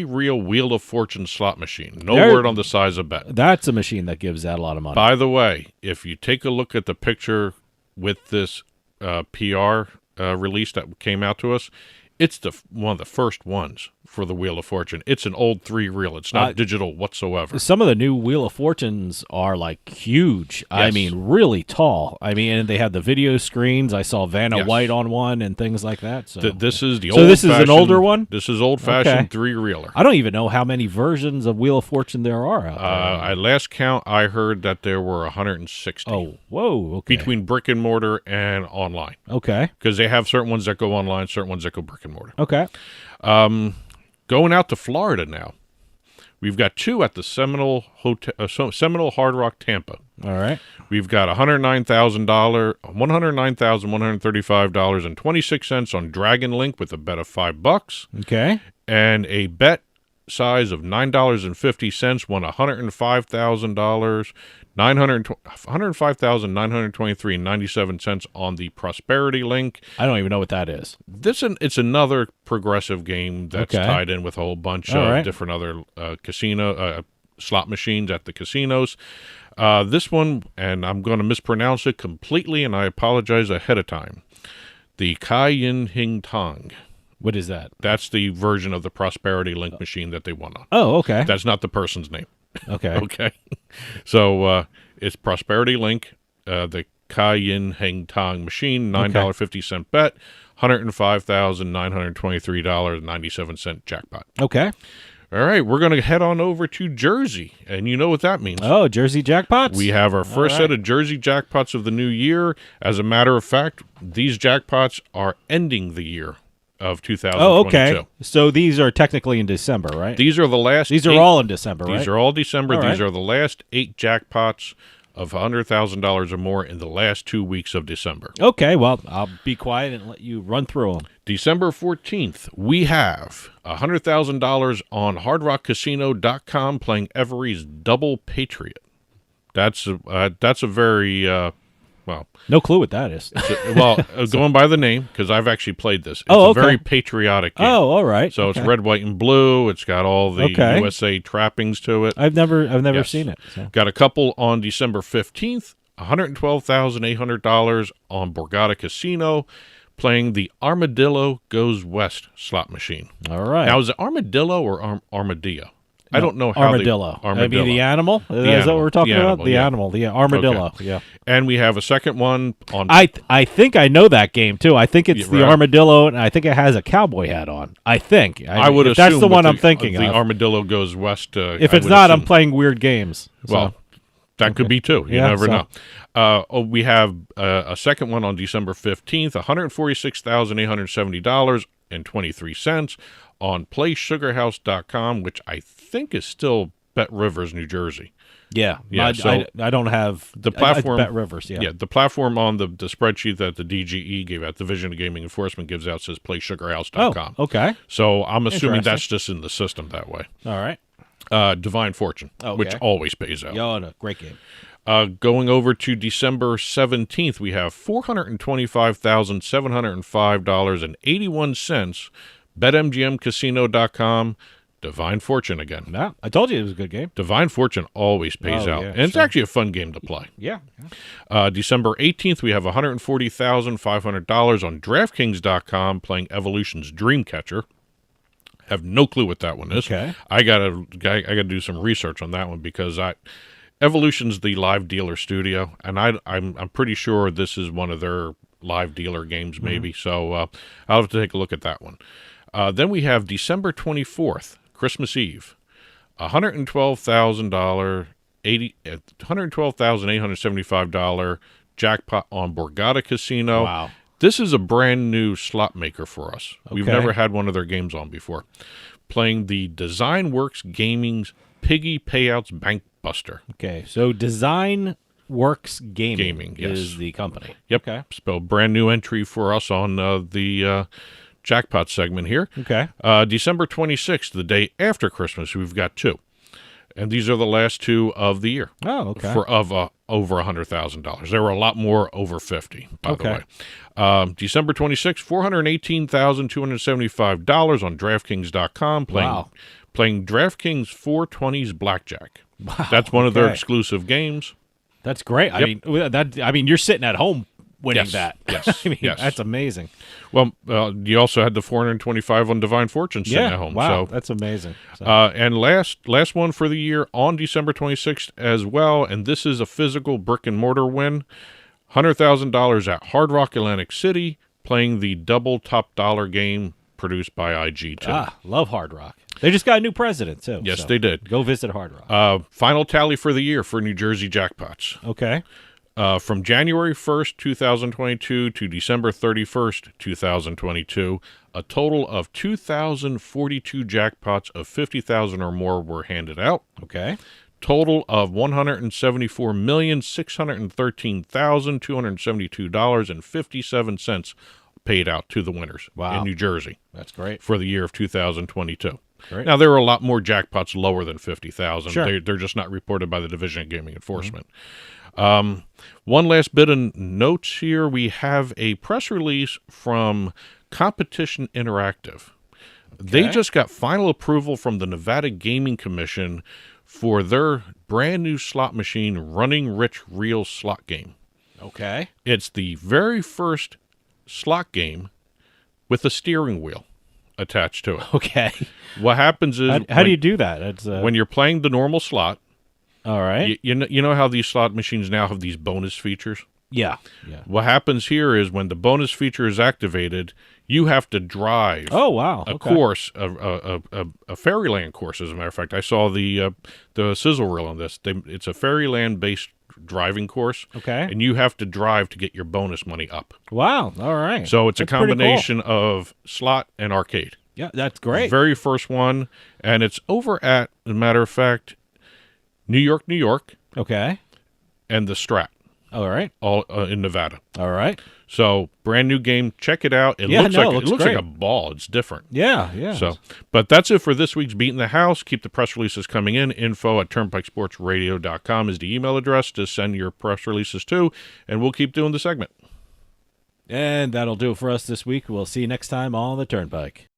reel Wheel of Fortune slot machine. No word on the size of bet. That's a machine that gives out a lot of money. By the way, if you take a look at the picture with this PR release that came out to us, it's one of the first ones for the Wheel of Fortune. It's an old 3-reel. It's not digital whatsoever. Some of the new Wheel of Fortunes are like huge. Yes. I mean, really tall. I mean, and they have the video screens. I saw Vanna White on one and things like that. So this is the this is an older one? This is old-fashioned 3-reeler. I don't even know how many versions of Wheel of Fortune there are out there. At last count, I heard that there were 160. Oh, whoa. Okay. Between brick and mortar and online. Okay. Because they have certain ones that go online, certain ones that go brick and mortar. Okay. Going out to Florida now. We've got 2 at the Seminole Hard Rock Tampa. All right. We've got $109,135.26 on Dragon Link with a bet of $5. Okay. And a bet size of $9.50 won $105,000. $105,923.97 on the Prosperity Link. I don't even know what that is. It's another progressive game that's tied in with a whole bunch of different other casino slot machines at the casinos. This one, and I'm going to mispronounce it completely, and I apologize ahead of time. The Kai Yin Hing Tong. What is that? That's the version of the Prosperity Link machine that they won on. Oh, okay. That's not the person's name. Okay. Okay. So it's Prosperity Link, the Kai Yin Heng Tong machine, $9.50 bet, $105,923.97 jackpot. Okay. All right, we're going to head on over to Jersey, and you know what that means. Oh, Jersey jackpots? We have our first set of Jersey jackpots of the new year. As a matter of fact, these jackpots are ending the year of 2022. Oh, okay. So these are technically in December, right? These are the last. These are all in December, right? These are all December. All These right. are the last 8 jackpots of $100,000 or more in the last 2 weeks of December. Okay, well, I'll be quiet and let you run through them. December 14th, we have $100,000 on HardRockCasino.com playing Every's Double Patriot. That's a very Well, no clue what that is. Going by the name, because I've actually played this. It's a very patriotic game. Oh, all right. So it's red, white, and blue. It's got all the USA trappings to it. I've never seen it. So. Got a couple on December 15th, $112,800 on Borgata Casino, playing the Armadillo Goes West slot machine. All right. Now, is it Armadillo or Armadillo? No, I don't know how Armadillo. Armadillo. Maybe the animal? The Is animal. that what we're talking about? The yeah. animal. The armadillo. Okay. Yeah. And we have a second one on. I think I know that game too. I think it's the armadillo, and I think it has a cowboy hat on. I think. I would assume that's the one I'm thinking of. The Armadillo Goes West. If it's not, I'm playing weird games. So. Well, that could be too. You never know. We have a second one on December 15th, $146,870.23 on PlaySugarHouse.com, which I think is still Bet Rivers, New Jersey. Yeah. So I don't have the platform. Bet Rivers, yeah. The platform on the spreadsheet that the DGE gave out, Division of Gaming Enforcement gives out, says PlaySugarHouse.com. Oh, okay. So I'm assuming that's just in the system that way. All right. Divine Fortune, which always pays out. Yeah, no, great game. Going over to December 17th, we have $425,705.81. BetMGMCasino.com. Divine Fortune again. Yeah, I told you it was a good game. Divine Fortune always pays out. Yeah, and it's actually a fun game to play. Yeah. December 18th, we have $140,500 on DraftKings.com playing Evolution's Dreamcatcher. Have no clue what that one is. Okay. I gotta do some research on that one because Evolution's the live dealer studio, and I'm pretty sure this is one of their live dealer games, maybe. So I'll have to take a look at that one. Then we have December 24th, Christmas Eve, $112,875 jackpot on Borgata Casino. Wow. This is a brand new slot maker for us. Okay. We've never had one of their games on before. Playing the Design Works Gaming's Piggy Payouts Bank Buster. Okay, so Design Works Gaming is the company. Yep. Okay. So brand new entry for us on the jackpot segment here. Okay. December 26th, the day after Christmas, we've got two. And these are the last two of the year. Oh, okay. Of over $100,000. There were a lot more over 50, by the way. December 26th, $418,275 on DraftKings.com playing DraftKings 420s Blackjack. Wow, that's one of their exclusive games. That's great. Yep. I mean, you're sitting at home winning that. Yes. I mean, yes. That's amazing. Well, you also had the 425 on Divine Fortune sitting at home. Wow, so, that's amazing. So. And last one for the year on December 26th as well, and this is a physical brick and mortar win. $100,000 at Hard Rock Atlantic City, playing the double top dollar game produced by IG2. Love Hard Rock. They just got a new president, too. Yes, so they did. Go visit Hard Rock. Final tally for the year for New Jersey jackpots. Okay. From January 1st, 2022 to December 31st, 2022, a total of 2,042 jackpots of $50,000 or more were handed out. Okay. Total of $174,613,272.57 paid out to the winners in New Jersey. That's great. For the year of 2022. Great. Now, there were a lot more jackpots lower than 50,000. Sure. They're just not reported by the Division of Gaming Enforcement. One last bit of notes here. We have a press release from Competition Interactive. Okay. They just got final approval from the Nevada Gaming Commission for their brand new slot machine, Running Rich Reel slot game. Okay. It's the very first slot game with a steering wheel attached to it. Okay. What happens is... How do you do that? It's, when you're playing the normal slot... All right. You know how these slot machines now have these bonus features? Yeah. What happens here is when the bonus feature is activated, you have to drive a course, a Fairyland course, as a matter of fact. I saw the sizzle reel on this. It's a Fairyland-based driving course. Okay. And you have to drive to get your bonus money up. Wow. All right. So it's That's a combination of slot and arcade. Yeah, that's great. Very first one. And it's over at, as a matter of fact, New York. Okay. And the Strat. All right. all in Nevada. All right. So brand new game. Check it out. It looks like a ball. It's different. Yeah. So, but that's it for this week's Beatin the House. Keep the press releases coming in. info@turnpikesportsradio.com is the email address to send your press releases to, and we'll keep doing the segment. And that'll do it for us this week. We'll see you next time on the Turnpike.